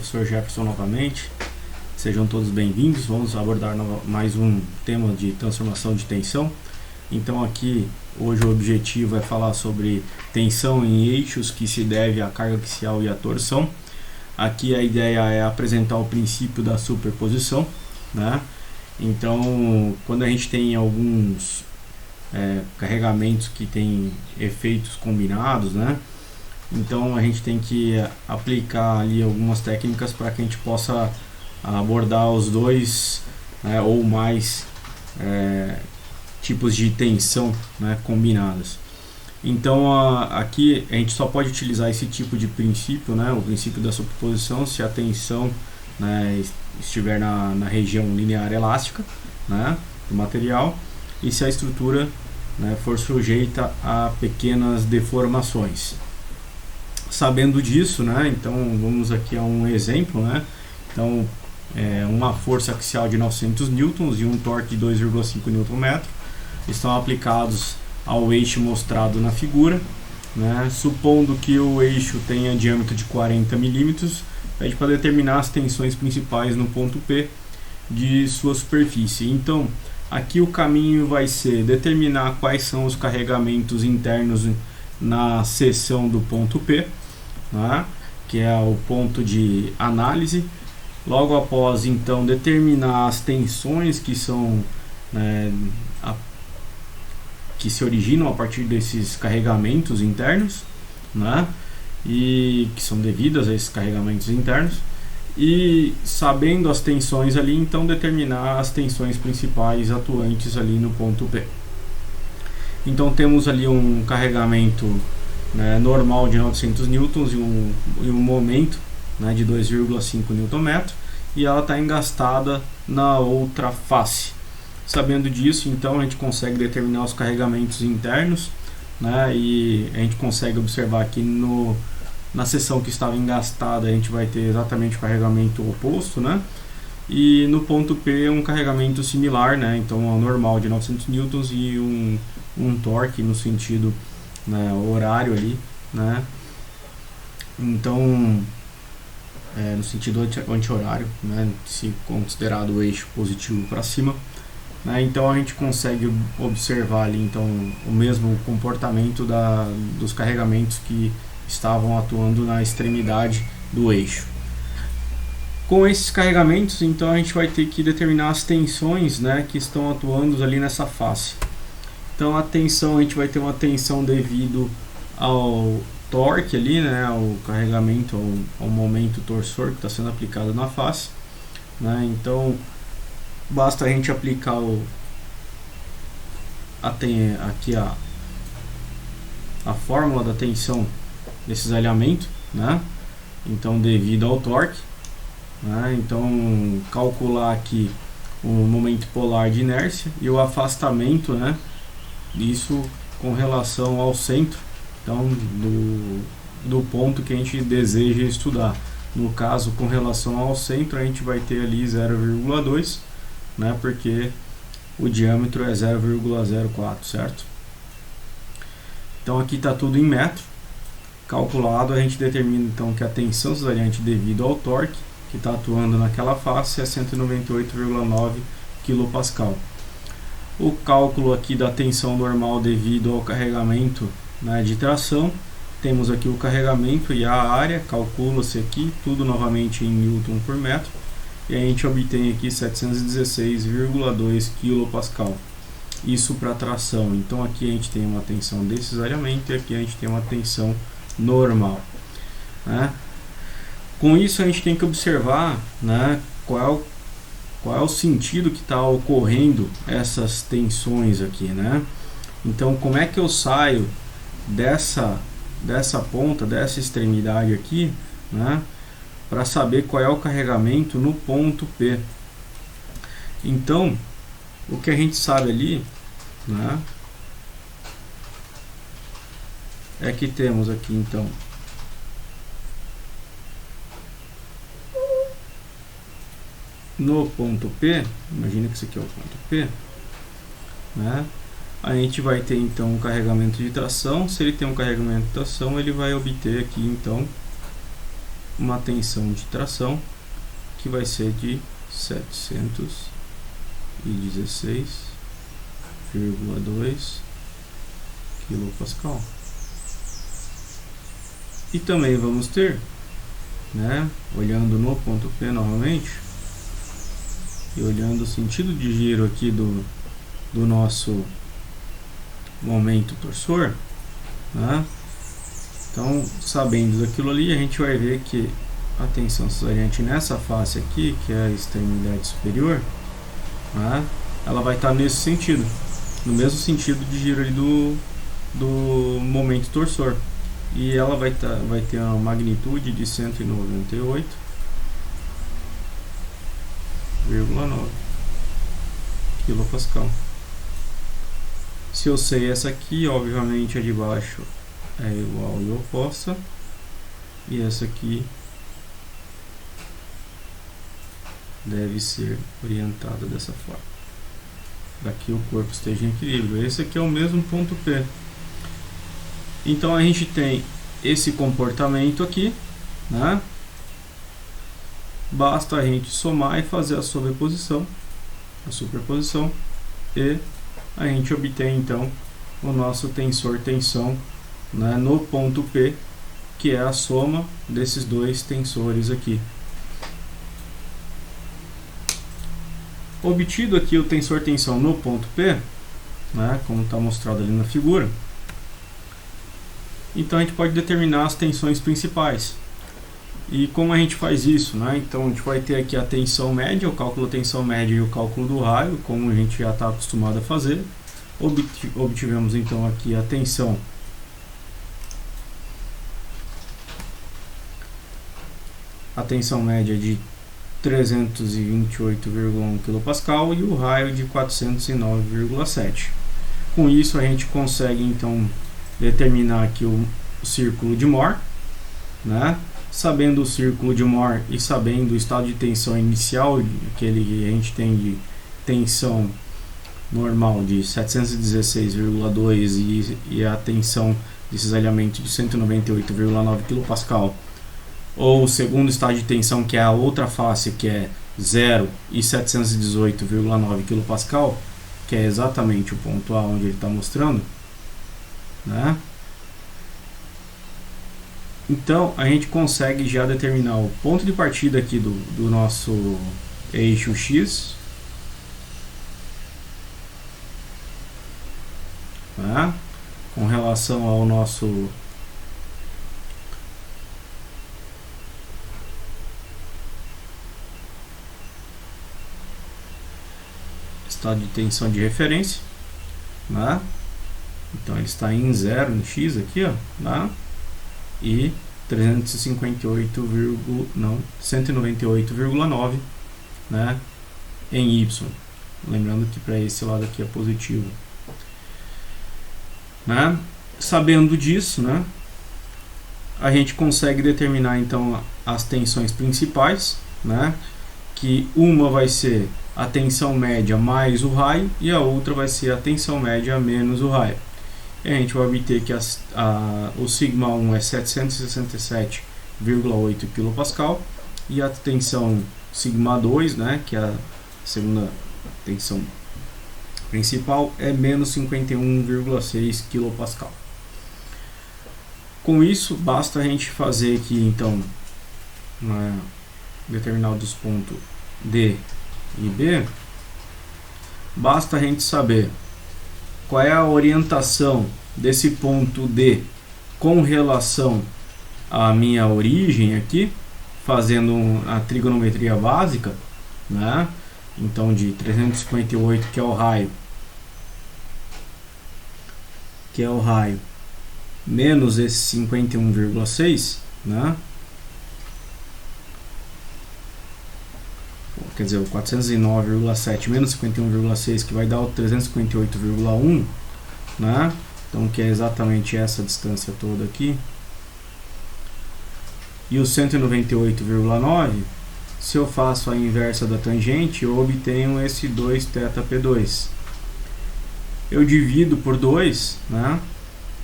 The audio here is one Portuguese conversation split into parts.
professor Jefferson novamente. Sejam todos bem-vindos. Vamos abordar mais um tema de transformação de tensão. Então aqui, hoje o objetivo é falar sobre tensão em eixos que se deve à carga axial e à torção. Aqui a ideia é apresentar o princípio da superposição, né? Então, quando a gente tem alguns carregamentos que têm efeitos combinados, né? Então a gente tem que aplicar ali algumas técnicas para que a gente possa abordar os dois ou mais tipos de tensão, né, combinadas. Então aqui a gente só pode utilizar esse tipo de princípio, né, o princípio da superposição, se a tensão, né, estiver na região linear elástica, né, do material, e se a estrutura, né, for sujeita a pequenas deformações. Sabendo disso, né, então vamos aqui a um exemplo, né, então uma força axial de 900 newtons e um torque de 2,5 Nm estão aplicados ao eixo mostrado na figura, né, supondo que o eixo tenha diâmetro de 40 milímetros, pede para determinar as tensões principais no ponto P de sua superfície. Então aqui o caminho vai ser determinar quais são os carregamentos internos na seção do ponto P, né, que é o ponto de análise. Logo após, então, determinar as tensões que são que se originam a partir desses carregamentos internos, né, e que são devidas a esses carregamentos internos. E sabendo as tensões ali, então determinar as tensões principais atuantes ali no ponto P. Então temos ali um carregamento, né, normal de 900 newtons e um momento, né, de 2,5 Nm, e ela está engastada na outra face. Sabendo disso, então a gente consegue determinar os carregamentos internos, né, e a gente consegue observar aqui na seção que estava engastada a gente vai ter exatamente o carregamento oposto, né? E no ponto P um carregamento similar, né? Então é normal de 900 newtons e um torque no sentido, né, horário ali, né? Então no sentido anti-horário, né, se considerado o eixo positivo para cima, né? Então a gente consegue observar ali então o mesmo comportamento dos carregamentos que estavam atuando na extremidade do eixo. Com esses carregamentos, então a gente vai ter que determinar as tensões, né, que estão atuando ali nessa face. Então a tensão, a gente vai ter uma tensão devido ao torque ali, né, ao carregamento, ao momento torsor que está sendo aplicado na face, né? Então basta a gente aplicar aqui a fórmula da tensão desses alinhamentos, né? Então devido ao torque, né? Então calcular aqui o momento polar de inércia e o afastamento, né, isso com relação ao centro, então do ponto que a gente deseja estudar. No caso, com relação ao centro, a gente vai ter ali 0,2, né, porque o diâmetro é 0,04, certo? Então aqui está tudo em metro. Calculado, a gente determina então que a tensão cesariante devido ao torque que está atuando naquela face é 198,9 kPa. O cálculo aqui da tensão normal devido ao carregamento, né, de tração, temos aqui o carregamento e a área, calcula-se aqui tudo novamente em Newton por metro, e a gente obtém aqui 716,2 kPa. Isso para tração. Então aqui a gente tem uma tensão de cesariamento e aqui a gente tem uma tensão normal, né? Com isso a gente tem que observar, né, qual é o sentido que está ocorrendo essas tensões aqui, né? Então como é que eu saio dessa ponta, dessa extremidade aqui, né, para saber qual é o carregamento no ponto P? Então o que a gente sabe ali, né, é que temos aqui então no ponto P, imagina que isso aqui é o ponto P, né, a gente vai ter então um carregamento de tração. Se ele tem um carregamento de tração, ele vai obter aqui então uma tensão de tração que vai ser de 716,2 kPa. E também vamos ter, né, olhando no ponto P novamente, e olhando o sentido de giro aqui do nosso momento torsor, né? Então, sabendo daquilo ali, a gente vai ver que a tensão cesariante nessa face aqui, que é a extremidade superior, né, ela vai estar nesse sentido, no mesmo sentido de giro ali do momento torsor, e ela vai ter uma magnitude de 198,9 kPa. Se eu sei essa aqui, obviamente a de baixo é igual e oposta, e essa aqui deve ser orientada dessa forma, para que o corpo esteja em equilíbrio. Esse aqui é o mesmo ponto P. Então a gente tem esse comportamento aqui, né? Basta a gente somar e fazer a sobreposição, a superposição, e a gente obtém então o nosso tensor-tensão, né, no ponto P, que é a soma desses dois tensores aqui. Obtido aqui o tensor-tensão no ponto P, né, como está mostrado ali na figura, então a gente pode determinar as tensões principais. E como a gente faz isso, né? Então a gente vai ter aqui a tensão média, o cálculo da tensão média e o cálculo do raio, como a gente já está acostumado a fazer. Obtivemos então aqui a tensão média de 328,1 kPa e o raio de 409,7. Com isso a gente consegue então determinar aqui o círculo de Mohr, né? Sabendo o círculo de Mohr e sabendo o estado de tensão inicial, aquele que a gente tem de tensão normal de 716,2 e a tensão de cisalhamento de 198,9 kPa, ou o segundo estado de tensão, que é a outra face, que é 0 e 718,9 kPa, que é exatamente o ponto A onde ele está mostrando, né? Então a gente consegue já determinar o ponto de partida aqui do nosso eixo X, né, com relação ao nosso estado de tensão de referência, né? Então ele está em 0 no X aqui, ó, né? E 198,9, né, em Y. Lembrando que para esse lado aqui é positivo, né? Sabendo disso, né, a gente consegue determinar então as tensões principais, né, que uma vai ser a tensão média mais o raio e a outra vai ser a tensão média menos o raio. E a gente vai obter que o sigma 1 é 767,8 kPa e a tensão sigma 2, né, que é a segunda tensão principal, é menos 51,6 kPa. Com isso, basta a gente fazer aqui então determinar dos pontos D e B. Basta a gente saber qual é a orientação desse ponto D com relação à minha origem aqui, fazendo a trigonometria básica, né? Então de 358, que é o raio, menos esse 51,6, né? Quer dizer, o 409,7 menos 51,6, que vai dar o 358,1, né? Então, que é exatamente essa distância toda aqui. E o 198,9, se eu faço a inversa da tangente, eu obtenho esse 2θp2. Eu divido por 2, né?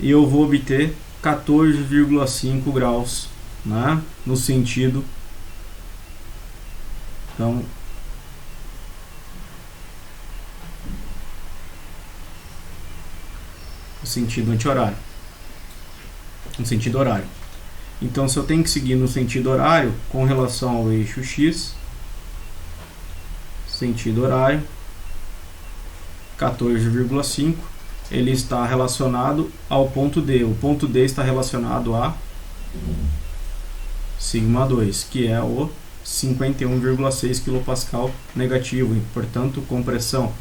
E eu vou obter 14,5 graus né, no sentido, então, no sentido anti-horário, no sentido horário. Então, se eu tenho que seguir no sentido horário com relação ao eixo X, sentido horário, 14,5, ele está relacionado ao ponto D. O ponto D está relacionado a sigma 2, que é o 51,6 kPa negativo, e, portanto, compressão.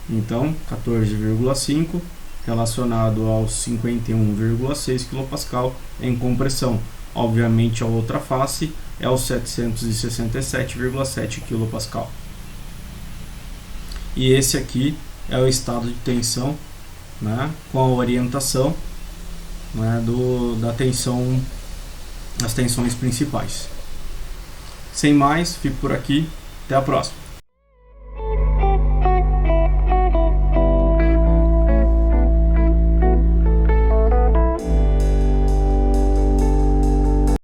Então, 14,5 relacionado ao 51,6 kPa em compressão. Obviamente, a outra face é o 767,7 kPa. E esse aqui é o estado de tensão, né, com a orientação, né, da tensão, as tensões principais. Sem mais, fico por aqui. Até a próxima.